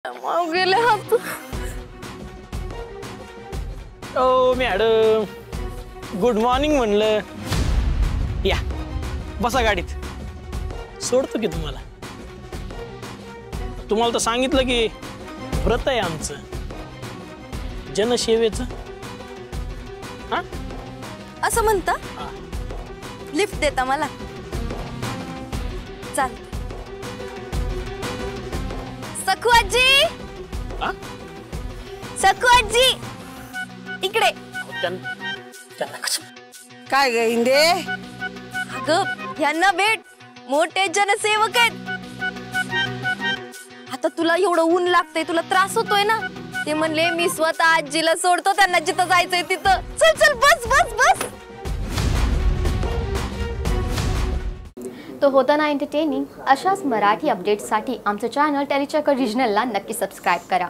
गेले हात. ओ madam, good morning म्हणलं. या बसा गाडीत, सोडतो की तुम्हाला. तुम्हाला तर सांगितलं की व्रत आहे आमचं जनसेवेचं. हा असं म्हणता? लिफ्ट देता मला? चाल. सखू आजी, सखू आजी इकडे. काय ग इंदे? अगं यांना भेट, मोठे जनसेवक आहेत. आता तुला एवढं ऊन लागतंय, तुला त्रास होतोय ना. ते म्हणले मी स्वतः आजीला सोडतो, त्यांना जिथं जायचंय तिथं. चल चल बस बस बस. तो होता ना एंटरटेनिंग. अशाच मराठी अपडेट्ससाठी आमचं चॅनल टेलीचक्कर रिजनलला नक्की सबस्क्राईब करा.